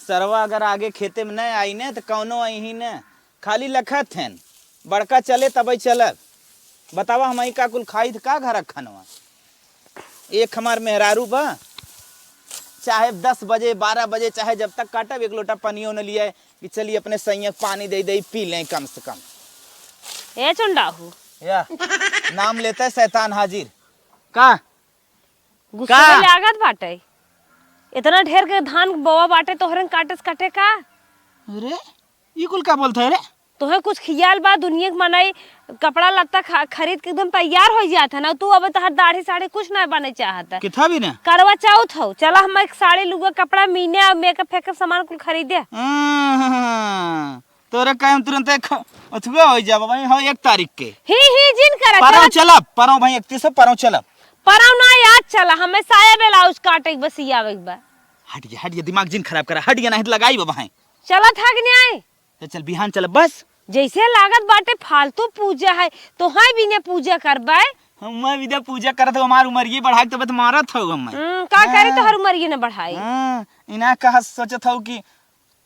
सरवा अगर आगे खेते में न आई न तो कौनो आई न, खाली लखत हैं बड़का चले तब चलब। बतावा हम का कुल खाई थ का घर खनवा। एक हमार मेहरारू बा, चाहे 10 बजे 12 बजे चाहे जब तक काटब, एक लोटा पानियों न लिया कि चलिए अपने सैया पानी दे दे पी लें कम से कम। ए चुंडाहू या नाम लेता है शैतान हाजिर का गुस्सा में लागत बाटे। इतना ढेर के धान बोवा बाटे तोहरन काटे काटे का। अरे ये कुल का बोलता है रे? तोहे कुछ खियाल बा दुनिया के मनाई कपड़ा लत्ता खरीद के एकदम तैयार हो जाता ना। तू अब तहर दाढ़ी साड़ी कुछ ना बने चाहता। किथा भी ना करवा चौथ हो, चला हम एक साड़ी लुगा कपड़ा मीने और मेकअप फेकअप सामान कुल खरीदे। तोरे कायम तुरंत अथवा हो जा भाई। हाँ 1 तारीख के ही जिन करा परव चलब, परव भाई 31 परव चलब। परव ना याद चला हमें साया ब्लाउज काटे के बस आवे के बा। हट दिमाग जिन खराब करा, हट नहीं तो लगाई बाबा है। चला था कि नहीं? तो चल बिहान चलब बस। जैसे लागत बाटे फालतू पूजा है तो हां भी ने पूजा करबे। हम विदा पूजा करत हो, हमार उम्र ये बढ़ाई तो मारत हो हम। का करी तो हर उम्र ये न बढ़ाई। इना कहा सोचत हो कि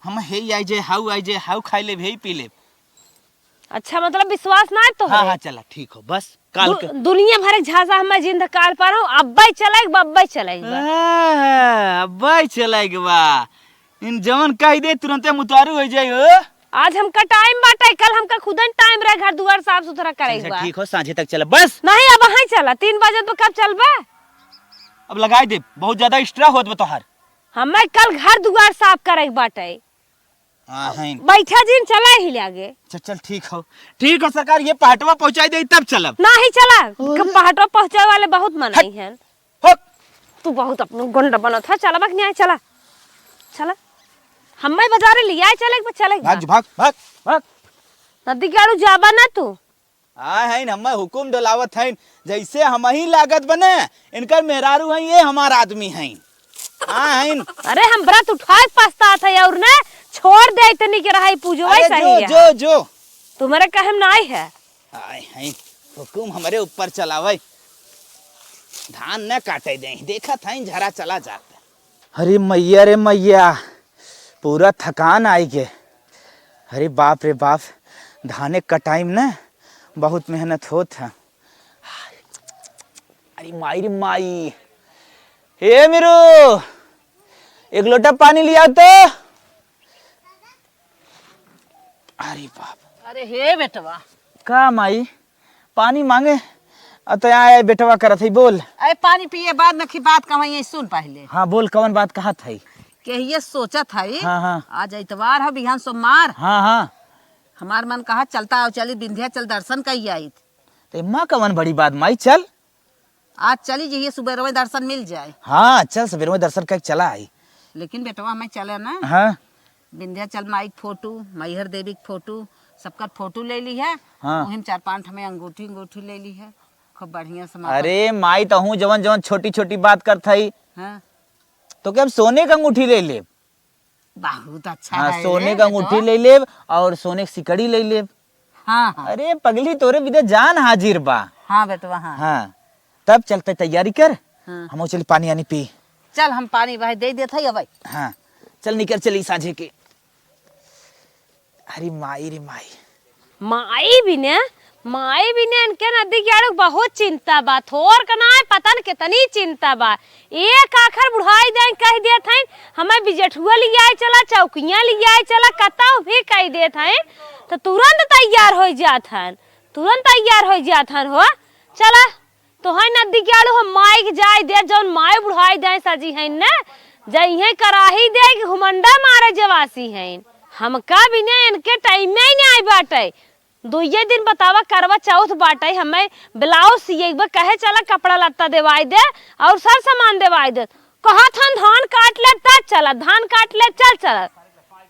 हम हे आई जे हाउ खाई ले भई पी ले। अच्छा मतलब विश्वास ना है तो हाँ हाँ चला ठीक हो बस काल के दुनिया भर झांसा हम जिंद काल पर हूं अब्बाई चलाए बब्बाई चलाए अब्बाई चलाए बा इन जवन कह दे तुरंत मुतारू हो जाए हो। आज हमका टाइम बाटे कल हमका खुदन टाइम रहे घर दुआर साफ सुथरा करेगा। ठीक हो सांझे तक चला बस। नहीं अब वहीं चला 3 बजे तो कब चलबे? अब लगाई दे बहुत ज्यादा एक्स्ट्रा होत बा तोहार। हमें कल घर दुआर साफ करेगा बाटे। हां हैं बैठा जिन चला ही लागे। चल ठीक हो सरकार ये पहाटवा पहुंचाई दे तब चलब। नहीं चला पहाटवा पहुंचाए वाले बहुत मनाई हैं। तू बहुत अपनो गुंडा बनत है। चला बक नहीं चला चला हमें बाजारे लिया चले चले भाग भाग भाग भाग नदी गाड़ू जाबा ना तू आ है हम हुकुम डलावत है जैसे हम ही लागत बने इनकर मेहरारू है ये हमार आदमी है। अरे हम व्रत उठाए पछता था और ने छोड़ दे इतनी के रहाई पूजो वैसा ही जो जो तुम्हारे कहम नहीं है। आए हैं हुकुम हमारे ऊपर चलावे धान न काटे दे देखा था झरा चला जाता। अरे मैया रे मैया पूरा थकान आई के। अरे बाप रे बाप धाने कटाइम न बहुत मेहनत होत है। अरे माई रे माई हे मेरू एक लोटा पानी लिया तो। अरे बाप अरे हे बेटवा का माई पानी मांगे तो आए बेटवा करत है बोल। अरे पानी पिए बाद नखी बात कहई सुन पहले। हाँ बोल कौन बात कहा था के ये सोचा था हाँ हाँ आज इतवार है बिहान सोमवार। हाँ हाँ हमार मन कहा चलता आओ चली विंध्याचल दर्शन कई आई तो माँ कवन बड़ी बात माई चल आज चली जाइए सुबह में दर्शन मिल जाए। हाँ चल सवेरे में दर्शन करके चला आई। लेकिन बेटवा हमें चले ना हाँ विंध्याचल माई के फोटो मैहर देवी के फोटो सबका फोटो ले ली है। हाँ। वहीं 4-5 हमें अंगूठी ले ली है खूब बढ़िया से। अरे माई तो हूँ जवन जवन छोटी छोटी बात करता ही हाँ। तो क्या सोने का अंगूठी ले ले। बहुत अच्छा हाँ है सोने का अंगूठी ले ले और सोने की सिकड़ी ले ले। हाँ हाँ अरे पगली तोरे विदे जान हाजिर बा। हाँ बेटवा हाँ हाँ तब चलते तैयारी कर। हाँ। हम चल पानी आनी पी। चल हम पानी भाई दे देते है भाई। हाँ चल निकल चली साझे के। अरे माई रे माई भी ने इनके नदी के बहुत चिंता बा। थोर का ना पता न कितनी चिंता बा। एक आखर बुढ़ाई दे कह देत हैं हमें बिजठुआ लिया चला चौकियां लिया चला कताऊ भी कह देत हैं तो तुरंत तैयार हो जात हन हो। चला तो है नदी के आड़ू हम माई के जाय दे जौन माई बुढ़ाई दे सजी हैं न जइहे कराही दे कि घुमंडा मारे जवासी हैं। हमका भी ने इनके टाइम में ही नहीं आई बाटे। 2 दिन बतावा करवा चौथ बाटे हमें ब्लाउज सिए कहे चला कपड़ा लत्ता देवाई दे और सर सामान देवाई दे। कहा था धान काट ले तब चला धान काट ले चल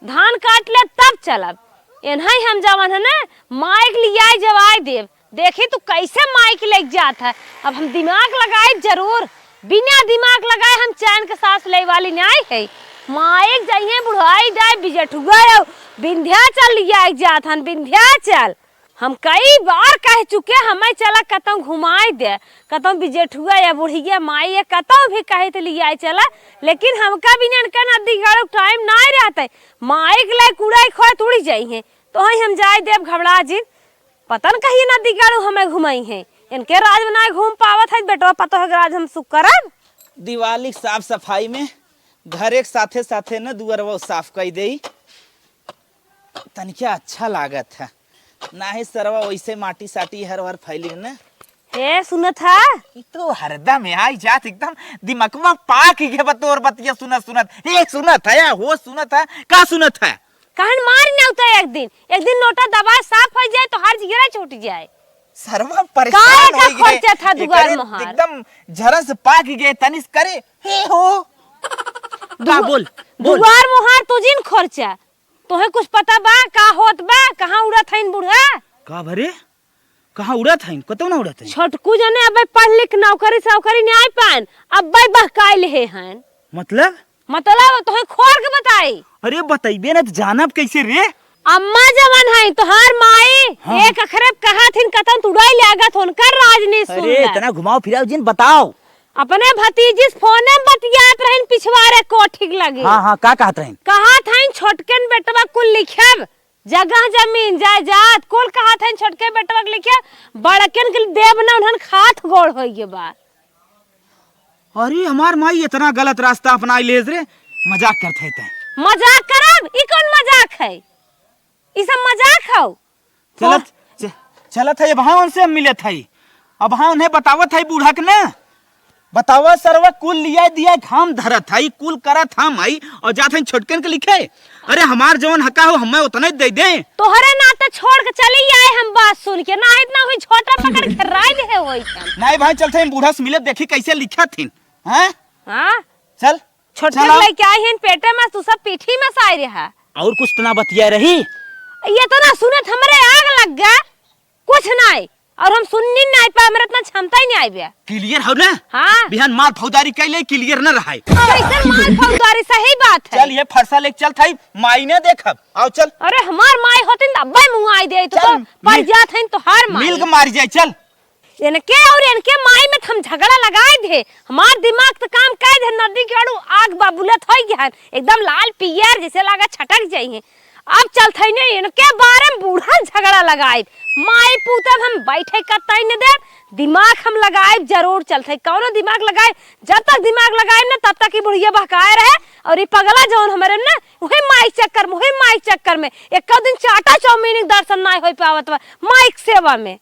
धान काट ले तब चलब। इन्हें हम जवान है ना माइक लिया जवाई देव देखी तू कैसे माइक लेके जात है। अब हम दिमाग लगाए जरूर बिना दिमाग लगाए हम चैन के सांस ले वाली नहीं है। माइक जाइए बुढ़ाई जाए बिजठुआ विंध्याचल लिया जात हन विंध्याचल। हम कई बार कह चुके हमें चला कतौ घुमाए दे, कतौ बिजेठुआ या बुढ़िया माई या कतौ भी कहे तो लिया चला, लेकिन हमका भी ननका नदी गाड़ो टाइम ना रहते। माई के लिए कूड़ा खोए तोड़ी जाई है तो हम जाए देव घबरा जी पता न कहिए नदी गाड़ो हमें घुमाई है। इनके राज में ना घूम पावत है बेटवा पतो है राज हम सुख करब। दिवाली साफ सफाई में घर एक साथे साथे न दुअरवा साफ कर दे तनिका अच्छा लागत है ना ही सरवा वैसे माटी साटी हर हर फैली न। ए सुनत है तो हरदम आई जात एकदम दिमागवा पाक के बतोर बतिया सुनत सुनत ए सुनत है हो सुनत है का सुनत है कहन मार न होता एक दिन नोटा दबा साफ हो जाए तो हर जगह छूट जाए। सरवा परेशान हो गए खर्चा था दुगार मोहर एकदम झरस पाक गए तनिस करे हे हो का बोल दुगार मोहर तो जिन खर्चा तोहे कुछ पता बा का होत बा कहां उड़त हइन बुढ़ा का भरे कहां उड़त हइन कतो ना उड़त हइन छोटकू जने अबे पढ़ लिख नौकरी सौकरी नहीं पान अबे बहकाई ले हन मतलब तोहे खोर के बताई। अरे बताइबे ना जानब कैसे रे अम्मा जवन है तोहार माई हाँ। एक अखरे कहा थिन कतन तुड़ाई लागत हुनकर राजनी सुन अरे इतना घुमाओ फिराओ जिन बताओ अपने भतीजी फोने में बतियात रहन पिछवारे को ठीक लगे। हाँ का कहत रहन कहा थाइन छोटकन बेटवा कुल लिखब जगह जमीन जायदाद कुल कहा थाइन छोटके बेटवा के लिखे बड़कन के देव ना उन्हन खात गोड़ होई के बा। अरे हमार माई इतना गलत रास्ता अपनाई लेज रे मजाक करत है मजाक करब ई कौन मजाक है ई सब मजाक हौ। चलत है अब हाँ उनसे मिले थे अब हाँ उन्हें बतावत है बूढ़ा के ना बतावा सरवा कुल लिया दिया घाम धरत है कुल करत हम आई और जात है छोटकन के लिखे अरे हमार जवन हका हो हमें उतना दे दे तोहरे नाते छोड़ के चली आए हम बात सुन के ना इतना हुई छोटा पकड़ के राय दे होई नहीं भाई चलते हैं बूढ़ा से मिले देखी कैसे लिखा थी हैं हां चल छोटे लेके आई हैं पेटे में तू सब पीठी में साई रहा और कुछ तो ना बतिया रही ये तो ना सुनत हमरे आग लग गया कुछ नहीं और हम सुननी नहीं पाए मेरे इतना क्षमता ही नहीं आई बे क्लियर हो ना हां बिहान मार फौदारी कैले क्लियर न रहा कैसे मार फौदारी सही बात है। चल ये फरसा लेके चल थाई माई ने देखब आओ चल अरे हमार माई होतिन अब्बे मुंह आई दे तो पर जात हैं तो हार माई मिल के मार जाए चल इनके और इनके माई में हम झगड़ा लगाए थे हमार दिमाग तो काम कर दे नदी के आड़ू आग बाबुलत हो गया एकदम लाल पियर जैसे लगा छटक जाइए। अब चल थे नहीं इनके बारे में बूढ़ा झगड़ा लगाए माई पूतब हम बैठे कतई न दे दिमाग हम लगाए जरूर चल थे कौनो दिमाग लगाए जब तक दिमाग लगाए ना तब तक ही बुढ़िया बहकाए रहे और ये पगला जौन हमारे ना वही माइक चक्कर में एक दिन चाटा चौमीन दर्शन ना हो पावत माइक सेवा में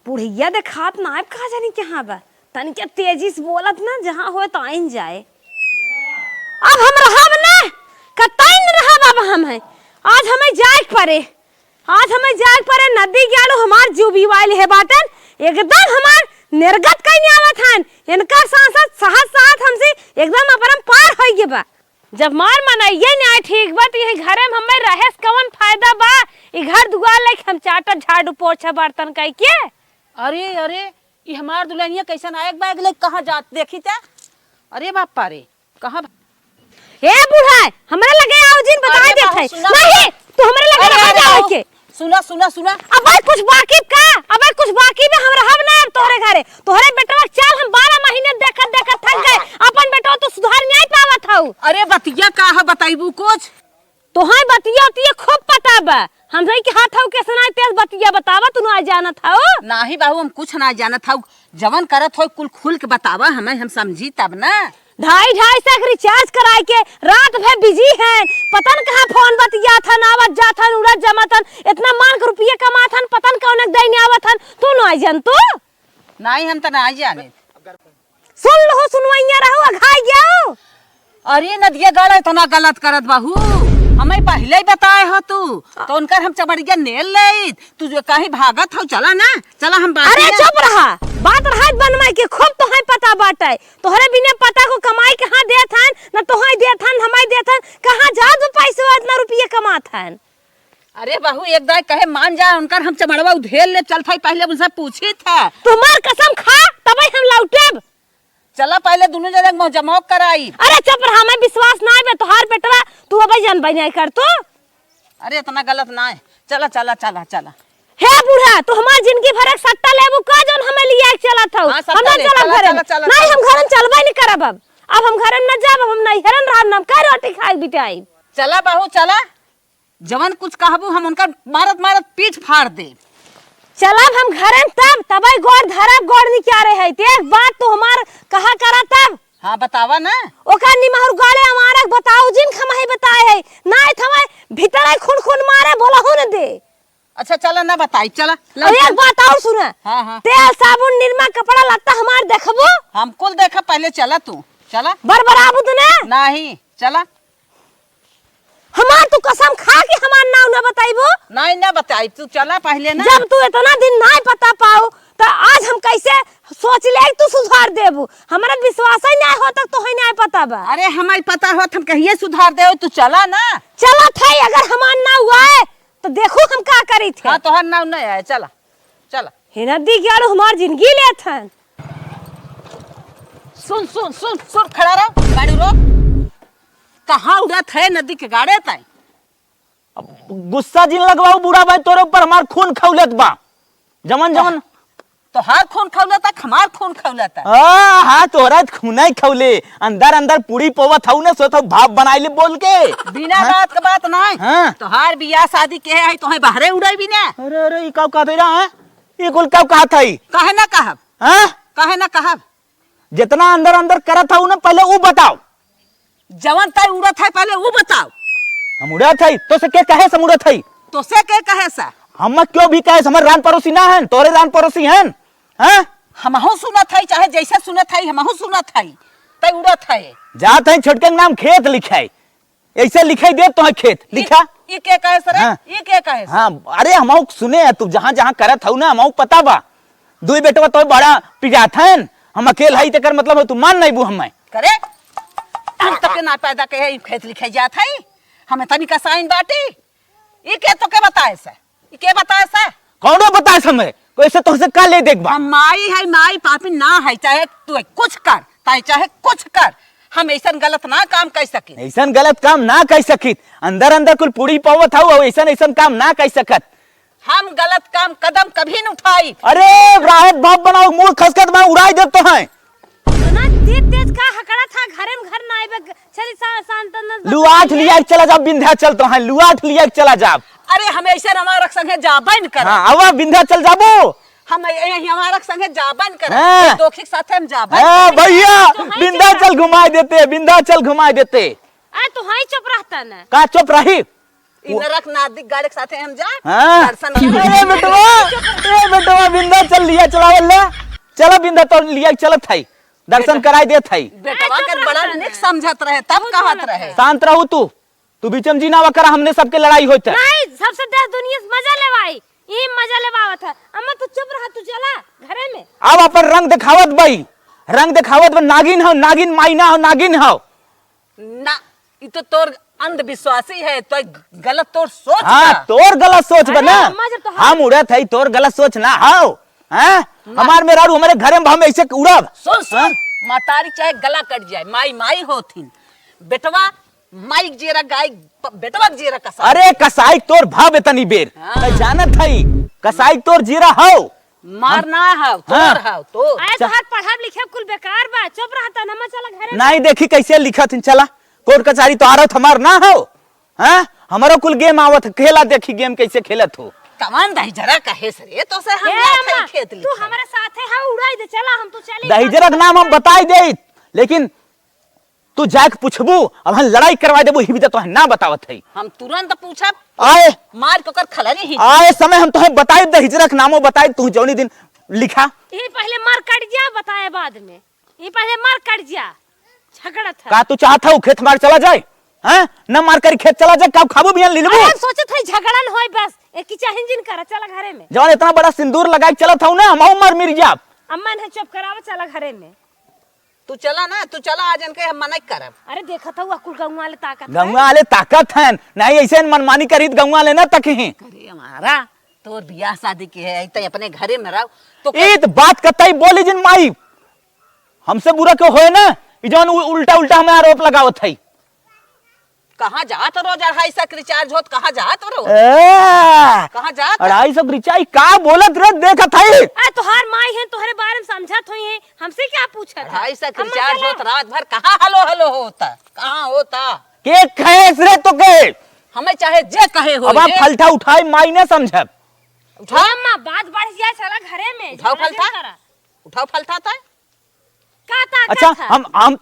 बुढ़िया देखात ना कहा जानी कहाँ बा तनी क्या तेजी से बोलत ना जहाँ हो तो आइन जाए। अब हम रहब ना कतई न रहब अब हम है आज हमें जाए परे नदी गयालो हमार जीव बीवाइल है बातन एकदम हमार निर्गत कई नहीं आवत हन इनका साथ हमसे एकदम अपरम पार हो गए बा जब मार मनाइए नहीं ठीक बात ये घरे में हमें रहेस कवन फायदा बा ई घर दुआर लेके हम चाटर झाड़ू पोछा बर्तन कई के। अरे ये हमार दुल्हनिया कैसन आएक बैग ले कहां जात देखी ते अरे बापा रे कहां ए बूढ़ा हमरा लगे आओ जिन बता दे थे नहीं तू हमरा लगे आ जाओ के सुना अब कुछ बाकी का अब कुछ बाकी में हम रहब ना तोरे घरे तोरे बेटवा चाल हम 12 महीने देखत थक गए अपन बेटवा तो सुधार नहीं पावत हौ। अरे बतिया का है बताइबू कुछ तोहाई बतिया होती है खूब पता बा हम सही के हाथ हौ कैसे ना तेज बतिया बतावा तू ना जानत हौ नाही बाबू हम कुछ ना जानत हौ जवन करत हो कुल खुल के बतावा हमें हम समझी तब ना 250 रिचार्ज कराए के रात भर बिजी है पता न कहां फोन बतिया था नावत जाथन उड़त जमाथन इतना मान के रुपया कमाथन पता न कौन दैने आवथन तू ना जान तू नहीं हम त ना जाने सुन लो सुनवाइया रहो अघाई गयो। अरे नदिया गड़ा तो ना गलत करत बाहू हमें पहले ही बताए हो तू तो उनकर हम चबड़िया नेल ले तू जो कहीं भागत हो चला ना चला हम बात अरे चुप रहा बात रहात बनवाई के खूब तोहाई पता बाटे तोहरे बिना पता को कमाई कहां देथन न तोहाई देथन हमाई देथन कहां जा दो पैसे इतना रुपया कमाथन। अरे बाहू एक दाई कहे मान जा उनकर हम चमड़वा उधेल ले चल थाई पहले उनसे पूछी था तुम्हार कसम खा तबे हम लौटेब चला पहले दोनों जने मौजमौक कराई। अरे चुप रहा हमें विश्वास ना है तोहार बेटवा तू अब जान भाई नहीं कर तू अरे इतना गलत ना है चला चला चला चला हे बूढ़ा तू हमार जिंदगी भर एक सट्टा लेबू का जोन हमें लिया के चलत हौ हाँ, सट्टा हम ना ले, चलब चला, घरे चला, में। चला, नहीं चला। हम घर में चलबे नहीं करब अब हम घर में न जाब हम नहीं हेरन रहब ना हम का रोटी खाई बिटाई चला बहू चला, जवन कुछ कहबू हम उनका मारत मारत पीठ फाड़ दे। चलब हम घर में तबई गोड़ धरब गोड़ निकारे है ते एक बात तू हमार कहा करा तब हाँ बतावा ना। ओका निमहर गाले हमारा बताओ जिन खमाई बताए है नहीं थमे भीतर खून खून मारे बोला हो न दे। अच्छा चला ना बताई चला। और एक बात और सुना हाँ, हाँ। तेल साबुन निरमा कपड़ा लत्ता हमार देखबो हम कुल देखा पहले चला तू चला। बरबराबू तू ने नहीं चला। हमार तू कसम खा के हमार नाम न बताइबो नहीं ना बताई तू चला पहले ना। जब तू इतना दिन नहीं पता पाओ तो आज हम कैसे सोच ले तू सुधार देबू हमारा विश्वास ही नहीं हो तक तो ही नहीं पता बा। अरे हमें पता हो हम कहिए सुधार दे तू चला ना। चला थे अगर हमार ना हुआ है तो देखो हम का करी थे। हाँ तोहर नाम नहीं आया चला चला। हे नदी ग्यारो हमार जिंदगी लेत हन। सुन सुन सुन सुन खड़ा रहो गाड़ी रोक। कहाँ उड़त है नदी के गाड़े ताई। गुस्सा जिन लगवाऊ बूढ़ा भाई तोरे ऊपर हमार खून खौलत बा जमन जमन तो हार खून खौलता हमार खून खौलता। हाँ तोरा खूना ही खौले अंदर अंदर पूरी पवत हऊ ने सोत भाप बनाइले बोल के बिना बात के बात नहीं। हाँ। तो हार बियाह शादी के है तो बाहरे उड़ाई भी ना। अरे अरे ई कब कह दे रहा है ये कुल कब कहा था ई कहे ना कहब हां कहे ना कहब। जितना अंदर अंदर करत हऊ ना पहले वो बताओ। जवन तय उड़त है पहले वो बताओ। हम उड़त हई तो से के कहे से उड़त हई तो से के कहे सा हम क्यों भी कहे हमर रान पड़ोसी ना हन तोरे रान पड़ोसी हन। हां हमहू सुनत है चाहे जैसे सुनत है हमहू सुनत है तय उड़त है। जात है छोटके के नाम खेत लिखाई ऐसे लिखाई दे तो है खेत लिखा ये के कहे सर हाँ। ये के कहे हाँ अरे हम सुने तू जहाँ जहाँ करत हऊ ना हम पता बा दुई बेटवा तो बड़ा पिजात हन हम अकेल हई तेकर मतलब है तू मान नहीं बू हमें करे हम तक ना पैदा के है खेत लिखाई जात है हमें तनी का साइन बाटी ये के तो के बताए सा ये के बताए सा कौनो बताए समय कोई से तो से का ले देख बा हम माई है माई पापी ना है चाहे तू कुछ कर चाहे कुछ कर हम ऐसा गलत ना काम कर सके। ऐसा गलत काम ना कर सकित अंदर अंदर कुल पूरी पवत हऊ ऐसा ऐसा काम ना कर सकत। हम गलत काम कदम कभी न उठाई। अरे राहत बाप बनाओ मुंह खसखस मैं उड़ाई देते हैं इतना तेज तेज का हकड़ा था घरे में घर ना आइबे चली शांत लुआठ लिया के चला जाओ विंध्याचल तो है लुआठ लिया के चला जाओ। अरे हमेशा हमारा संगे जाबन कर। हाँ आवा विंध्याचल जाबो हम हमारा संगे जाबन कर हाँ। दोखी साथ हम जाबन हाँ करेंगे। भैया तो है विंध्याचल घुमाई देते विंध्याचल घुमाई देते आ तू हाई चुप रहता ना का चुप रही नरक नादिक गाड़ी के साथ हम जा हाँ दर्शन अरे बेटवा विंध्याचल लिया चलावल चलो विंध्याचल लिया चलत है दर्शन कराई देत है। बेटवा के बड़ा निक समझत रहे तब कहत रहे। शांत रहू तू बीचम जी ना करा हमने सबके लड़ाई होता नहीं सबसे देश दुनिया से मजा लेवाई ये मजा लेवावत है अम्मा तू चुप रह तू चला घरे में। अब अपन रंग दिखावत बई रंग दिखावत बा नागिन हो नागिन माइना हो नागिन हो ना ये तो तोर अंधविश्वासी है तो गलत तोर सोच हाँ बा। तोर गलत सोच अरे बना अम्मा जब तो हम उड़त है तोर गलत सोच ना हो हाँ हमार में रहू हमारे घरे में हम ऐसे उड़ब सुन सुन मातारी चाहे गला कट जाए माई माई होथिन बेटवा माई जेरा गाय बेटवा जेरा कसा। अरे कसाई तोर भाव तनी बेर हाँ। जानत है कसाई तोर जीरा हो मारना है तोर हाँ। है तो आए तो हाथ पढ़ाब लिखे कुल बेकार बा चुप रहता ना चला घरे में। नहीं देखी कैसे लिखत चला कोर्ट कचहरी तो आरत हमार ना हो हाँ हमारो कुल गेम आवत खेला देखी गेम कैसे खेलत हो कमान दही जरा कहे सरे तो से हम ए लात अम्मा, है खेत तू लिखा। हमारे साथ है हाँ उड़ाई दे चला हम तो चली दहीजरक नाम हम बताई दे लेकिन तू जाके पूछबू अब हम लड़ाई करवा देबू ही भी तो ना बतावत है। हम तुरंत पूछब आए मार पकड़ खलनी ही आए समय हम तुम्हें बताई दहीजरक नामो बताई तू जौनी दिन लिखा ये पहले मार कट जा बताए बाद में ये पहले मार कट जा झगड़ा था। का तू चाहता हूँ खेत मार चला जाए हाँ न मार कर खेत चला जाए कब खाबू बियान ले लेबू अरे सोचे थे झगड़ा न होई बस एक की चाहे इंजन कर चला घरे में। जौन इतना बड़ा सिंदूर लगाई चला था ना हम मर मिर जाब अम्मा ने चुप करावा चला घरे में। तू चला ना तू चला आज इनके हम मना करब। अरे देखा था वो कुल गौवा ले ताकत है। गंगा वाले ताकत है नहीं ऐसे मनमानी करी गंगा लेना तक ही अरे हमारा तोर बियाह शादी के है तो अपने घरे में रहो तो इत बात कतई बोली जिन माई हमसे बुरा क्यों होए ना जौन उल्टा उल्टा हमें आरोप लगावत है कहाँ जात रोज 250 के रिचार्ज होत, कहाँ जात रोज, ए, कहाँ जात? 250 रिचार्ज का बोलत रे देखा था आ तोहार माई है तोहरे बारे में समझत हुई है, हमसे क्या पूछत है? 250 के रिचार्ज होत, रात भर कहाँ हलो हलो होता, कहाँ होता? के खैस रे तो के हमें चाहे जे कहे हो अब आप फलता उठाई माई ने समझब उठा, अम्मा बात बढ़ जाए चला घरे में उठाओ झगड़ा फलता, क्यों करा? उठाओ फलता था। का था अच्छा का था? हम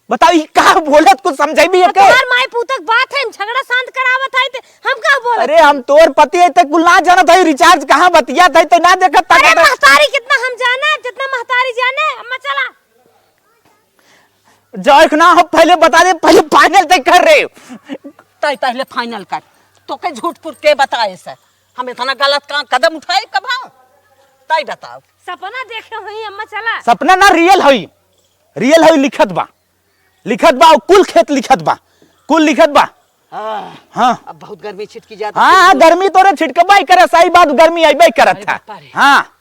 बताओ ई का बोलत कुछ समझाई भी है के तोहार माई पूतक बात है, झगड़ा शांत करावत है, ते हम का बोलत? अरे हम तोर पति है तक कुल ना जानत है रिचार्ज कहाँ बतिया था तो ना देखत अरे था महतारी कितना हम जाने, जितना महतारी जाने। अम्मा चला जाए ना हम पहले बता दे, पहले फाइनल तक कर रहे तय पहले फाइनल कर, तो के झूठ फूट के बताए सर, हम इतना गलत काम कदम उठाए कब? तय बताओ। सपना देखे हुई। अम्मा चला सपना ना रियल हई, रियल हई लिखत बा, लिखत बा और कुल खेत लिखत बा, कुल लिखत बा। हाँ अब बहुत गर्मी छिटकी जाती। हाँ गर्मी तोरे छिटकबा ही करे, सही बात गर्मी आइबे करत अरे था। बापा रे। हाँ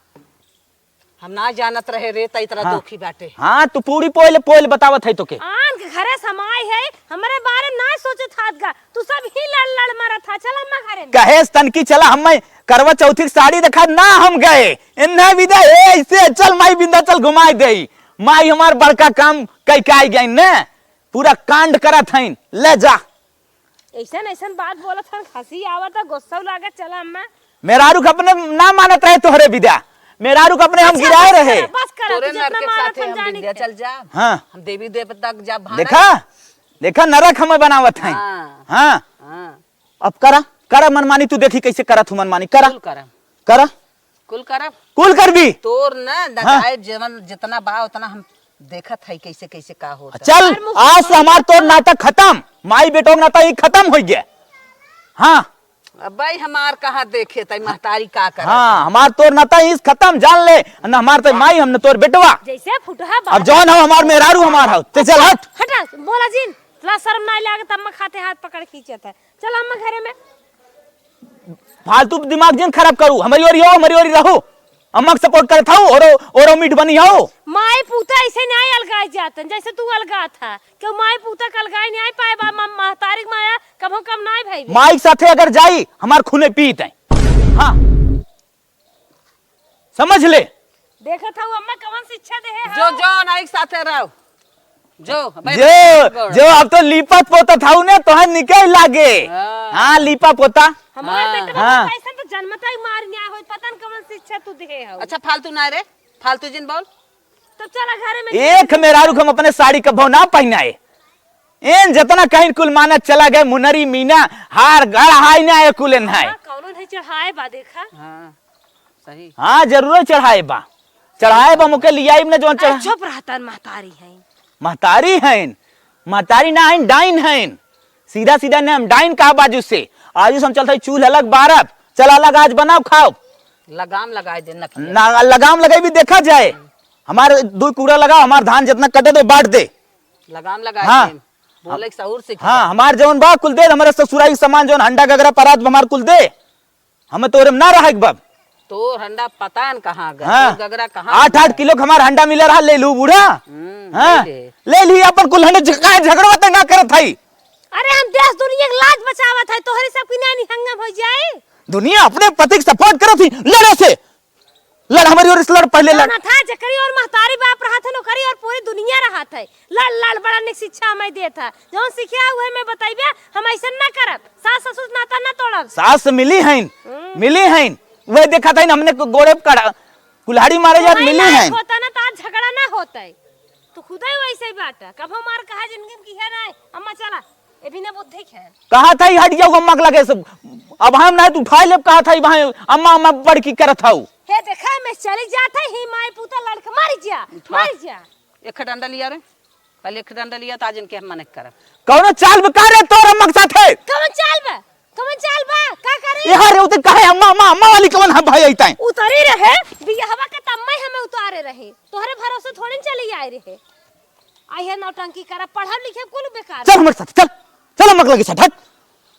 हम ना जानत रहे रे, तय तरह हाँ। दोखी बाटे। हाँ तू पूरी पोल पोल बतावत है तो के आन के घरे समाई है, हमारे बारे में ना सोचे था का, तू सब ही लड़ लड़ मारा था। चल अम्मा घरे में। कहे तनकी चला हम करवा चौथी की साड़ी देखा ना हम गए इन्हें विदा ऐसे चल माई बिंदा चल घुमाई दे, माई हमार बड़का काम कई काई गई ने पूरा कांड करत हईन ले जा। ऐसन ऐसन बात बोलत हन, हंसी आवत है, गुस्सा लागत। चला अम्मा मेरारू अपने ना मानत रहे तोहरे विदा, मेरारू अपने हम गिराए रहे। बस कर, तोरे तू नर जितना के मारत साथे हम हम जानी विंध्या थे। चल जा। हाँ हम देवी देवता तक जा भाना। देखा देखा नरक हमें बनावत है। हाँ। हाँ हाँ, अब करा करा मनमानी, तू देखी कैसे करत हूँ मनमानी, करा कुल करम, करा कुल करम। कुल कर भी। तोर न दगाए जीवन जितना बा उतना हम देखत है कैसे कैसे का होता। चल आज से हमार तोर नाटक खत्म, माई बेटो नाता ही खत्म हो गया। हाँ अब भाई हमार कहाँ देखे तय महतारी का कर। हाँ हमार तोर नाता ही खत्म, जान ले न हमार तो माई हमने तोर बेटवा। जैसे फुटहा अब जौन हो हमार मेहरारू हमार हो, ते चल हट। हटा बोला जिन, ला शर्म ना लागत। अम्मा खाते हाथ पकड़ खींचत है। चल अम्मा घरे में। फालतू दिमाग जिन खराब करू, हमारी ओर हो हमारी ओर रहो, अम्मा सपोर्ट करे था और मीट बनी हो। माई पूता ऐसे नहीं अलगाए जातन जैसे तू अलगा था, क्यों माई पूता का अलगाए नहीं आई पाए बा महतारी माया कम हो कम नहीं भाई। माई साथे अगर जाई हमार खूने पीत है। हाँ समझ ले। देखा था वो अम्मा कौन शिक्षा दे है। जो जो ना एक साथे रहो जो भाई जो अब तो लीपत पोता था उन्हें तो निकल लागे। हाँ। हाँ लीपा पोता। हमारे हाँ। बेटे हाँ। को ऐसा तो जन्मता ही मार नहीं होई, पता न कौन शिक्षा तू दे हो। अच्छा फालतू ना रे, फालतू जिन बोल। तो चला घरे में। एक मेहरारू हम अपने साड़ी का भाव ना पहनाए, इन जितना कहीं कुल माना चला गए मुनरी मीना हार गढ़ हाई ना आए कुल है। कौन नहीं चढ़ाए बा देखा। हाँ सही। हाँ जरूर चढ़ाए बा, चढ़ाए बा मुके लियाई ने जो चढ़ा। चुप रहता महतारी है। महतारी हैं, महतारी ना हैं डाइन हैं, सीधा सीधा नाम डाइन कहा बाजू से। आज हम चलते चूल्हा अलग बारब, चल अलग आज बनाओ खाओ। लगाम लगाए दे नखिया। ना लगाम लगाई भी देखा जाए, हमारे दो कूड़ा लगाओ, हमार धान जितना कटे तो बांट दे। लगाम लगाए हाँ। दे, बोले कि सहूर से। हाँ हमार जौन बा कुल दे, हमारे ससुराई सामान जौन हंडा गगरा परात हमार कुल दे, हमें तोरे में ना रहा बब। तो हंडा पता न कहाँ गए, हाँ तो गगरा कहाँ 8-8 किलो का हमार हंडा मिले रहा, ले लू बूढ़ा। हाँ ले ली अपन कुल हंडा झगड़वा तंगा करत हई। अरे हम देश दुनिया के लाज बचावत है, तोहरे सब की नानी हंगम हो जाए। दुनिया अपने पति के सपोर्ट करत थी, लड़े से लड़ हमारी और इस लड़ पहले लड़। ना था जकरी और महतारी बाप रहा था नौकरी और पूरी दुनिया रहा था। लड़ लड़ बड़ा ने शिक्षा हमें दे था, जो सिखिया हुए मैं बताइबे हम ऐसा ना करब। सास ससुर नाता ना तोड़ब। सास मिली हैं, मिली हैं, वह देखा था हमने गोड़े कड़ा कुल्हाड़ी मारे जात मिली हैं। होता ना तो आज झगड़ा ना होता है, तो खुदा ही वैसे ही बात है। कब हमार कहा जिंदगी में की है ना। अम्मा चला ए भी ना बुद्धि है। कहा था हट जाओ अम्मा के लगे सब, अब हम ना उठा ले, कहा था वहां अम्मा अम्मा बड़की करत हूं। हे देखा मैं चली जाता ही माई पूता लड़के मार जा। एक डंडा लिया रे, पहले एक डंडा लिया तो आज इनके हम मने करब। कौनो चाल बकार है तोर अम्मा के साथे। कौन चाल बा का करे यार उते कहे अम्मा अम्मा अम्मा वाली कौन है भाई आइता है। उतरी रहे बियाहवा के तम्मे हमें उतारे रहे, तोहरे भरोसे थोड़ी न चली आए रहे। आई है नौटंकी करा, पढ़ब लिखे कुल बेकार। चल हमारे साथ चल, चल अम्मा के लगे साथ हट।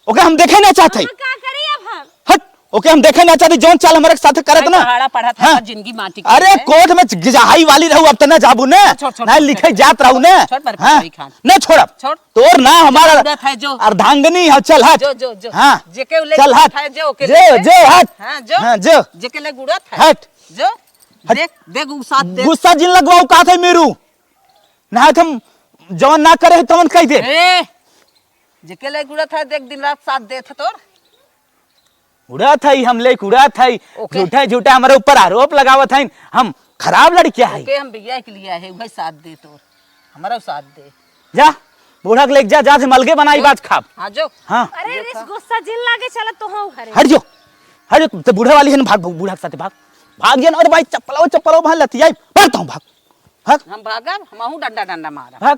ओके हम देखे ना चाहते का करी अब हम। हट ओके हम देखे ना चाहते जौन चाल हमारे साथ करत ना पहाड़ा पढ़ा था हाँ। जिंदगी माटी अरे कोर्ट में गिजाई वाली रहू अब तो ना जाबू ने छोड़, ना लिखे जात रहू ने छोड़ पर हाँ? भाई खान। नहीं छोड़ब छोड़। तोर ना हमारा उड़त है जो। अर्धांगनी है चल हट जो हाँ जेके उले चल हट है जो के जो जो हट हां जो हाँ जो जेके ले गुड़त है हट जो देख देख उ साथ दे गुस्सा जिन लगवाऊ का थे मेरू ना हम जौन ना करे तवन कह दे ए जेके ले गुड़त है देख दिन रात साथ देत है तोर उड़ा था हम ले उड़ा था ओके। झूठा झूठा हमारे ऊपर आरोप लगावत है हम खराब लड़कियां है के हम बिया के लिए है वही साथ दे तोर हमारा साथ दे जा बूढ़ा के ले जा जा से मलगे बनाई बात खाब हां जो हाँ अरे रिस गुस्सा जिन लागे चला तो हो घरे हट जो तो बूढ़ा वाली है ना भाग बूढ़ा के साथ भाग गया और भाई चप्पलो भाग लती आई भागता हूँ भाग हम भागा हमहू डंडा डंडा मारा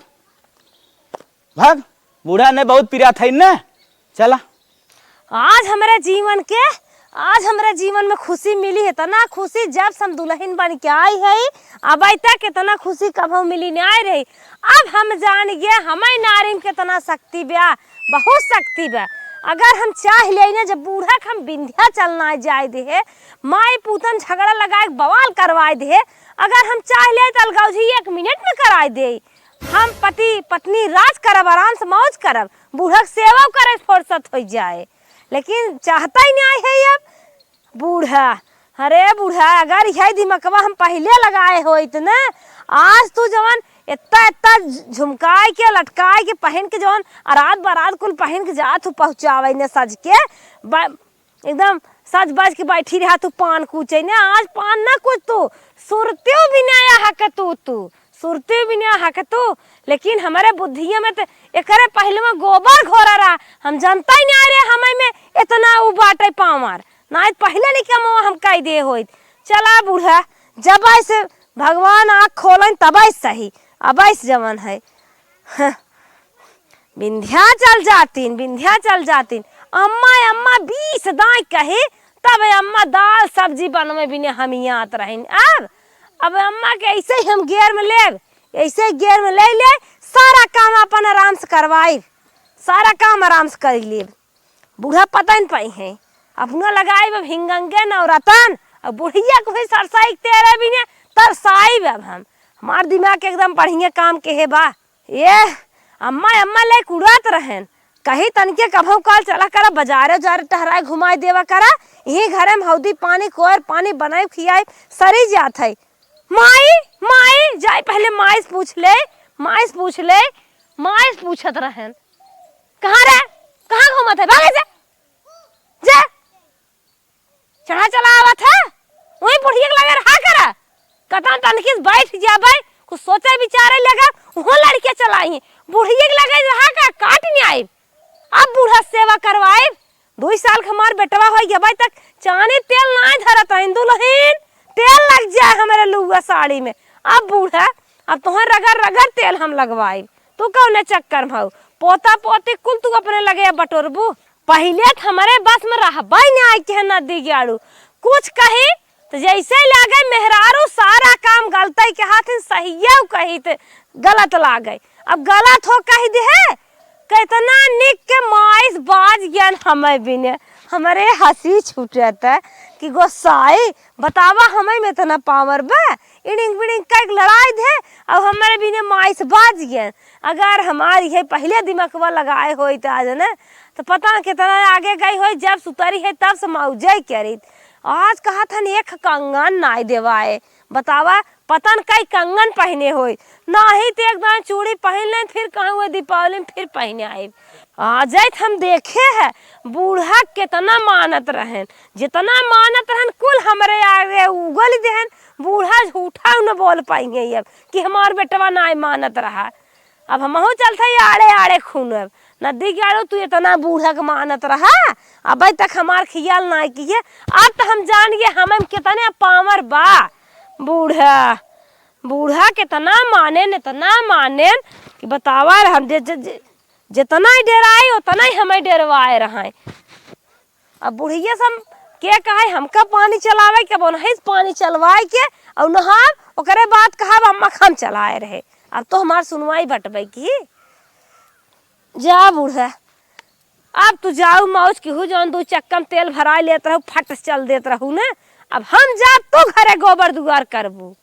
भाग बूढ़ा ने बहुत पिरा था ना चला आज हमारे जीवन में खुशी मिली है तना खुशी जब से हम दुल्हन बन के आई है अब तक इतना खुशी कभी मिली नहीं आई रही। अब हम जान गए हमें नारी के तना शक्ति बा बहुत शक्ति बा। अगर हम चाह ले ना जब बूढ़ा हम विंध्या चलना जाए दे माई पूतन झगड़ा लगाए बवाल करवाए दे अगर हम चाह ले तो अलगाव जी 1 मिनट में कराए दे हम पति पत्नी राज करब आराम से मौज करब बूढ़ा सेवा करे फुर्सत हो जाए लेकिन चाहता ही नहीं है अब बूढ़ा। अरे बूढ़ा अगर यह दिमकवा हम पहले लगाए हो इतना आज तू जवान इतना इतना झुमकाए के लटकाए के पहन के जवान अरात बारात कुल पहन के जा तू पहुँचावे ने सज के एकदम सज बज के बैठी रहा तू पान कूचे ने आज पान ना कुछ तू सुरते भी नहीं हक तू सुरते भी नहीं हक तू लेकिन हमारे बुद्धिया में तो एक पहले में गोबर घोरा रहा हम जानता ही नहीं रहे हमें में इतना उ बाटे पावर ना पहले निकम हम कह दे हो चला बूढ़ा जब से भगवान आँख खोलन तब सही अब जवन है विंध्याचल जातीन अम्मा 20 दाई कहे तब अम्मा दाल सब्जी बनवे भी हम आत रहे अब अम्मा के ऐसे ही हम गेर में ले सारा काम अपन आराम से करवाई सारा काम आराम से कर ले बूढ़ा पता नहीं पाई है अपना लगाई अब हिंगंगे नवरतन अब बुढ़िया को भी सरसाई तेरे भी ने तरसाई अब हम हमार दिमाग एकदम बढ़िया काम के है बा ये अम्मा ले कुड़ात रहन कहीं तनके कभू काल चला करा बाजारे टहराए घुमाए देवा करा यही घरे में हौदी पानी कोर पानी बनाए खियाए सरी जात है माई जाए पहले माई से पूछ ले माई से पूछत रहन कहाँ घूमत है भागे जा चढ़ा चला आवत है वही बुढ़िया लगे रहा करा कतन तनखी बैठ जा भाई कुछ सोचे विचारे लगा वो लड़के चलाई बुढ़िया लगे रहा का काट नहीं आई अब बूढ़ा सेवा करवाए 2 साल का हमार बेटवा हो गया भाई तक चाने तेल ना धरत है दुल्हन तेल लग जाए हमारे लुआ साड़ी में अब बूढ़ा अब तुम्हारे रगड़ तेल हम लगवाए तू कौन चक्कर में पोता पोते कुल तू अपने लगे बटोरबू पहले हमारे बस में रहबा नहीं आई के नदी गाड़ू कुछ कही तो जैसे लागे मेहरारू सारा काम गलत के हाथ सही कही तो गलत लागे अब गलत हो कही दे कितना निक के माइस बाज ज्ञान हमें भी ने हमारे हंसी छूटता कि गोसाई बतावा हमें में इतना पावर बा इडिंग बिडिंग का लड़ाई दे अब हमारे भी ने माइस बाज ज्ञान अगर हमारी है पहले दिमागवा लगाए हो तो आज ना तो पता कितना आगे गई हो जब सुतरी है तब से मौजे करी आज कहा था एक कंगन नाई देवाए बतावा पतन कई कंगन पहने हो ना ही तो एकदम चूड़ी पहन ले फिर कहाँ हुए दीपावली में फिर पहने आए आज हम देखे है बूढ़ा कितना मानत रहन जितना मानत रहन कुल हमारे आगे उगल देहन बूढ़ा झूठा न बोल पाएंगे अब कि हमार बेटवा ना मानत रहा अब हम चलते आड़े आड़े खून अब नदी गाड़ो तू इतना बूढ़ा के मानत रहा अब तक हमार ख्याल ना किए अब तो हम जान गए हमें कितने पावर बा बूढ़ा कितना माने कि बतावा हम जितना ही डराए उतना ही हमें डरवाए रहा अब बुढ़िया से हम के कहे हमका पानी चलावे के नहीं पानी चलवाए के और नहा ओकरे बात कहा अम्मा हम चलाए रहे अब तो हमार सुनवाई बटबे की जा बूढ़ा अब तू जाऊ मौज की हूँ जौन 2 चक्का में तेल भरा लेत रहू फट चल देत रहू ना। अब हम जाब तो घरे गोबर दुआर करबू।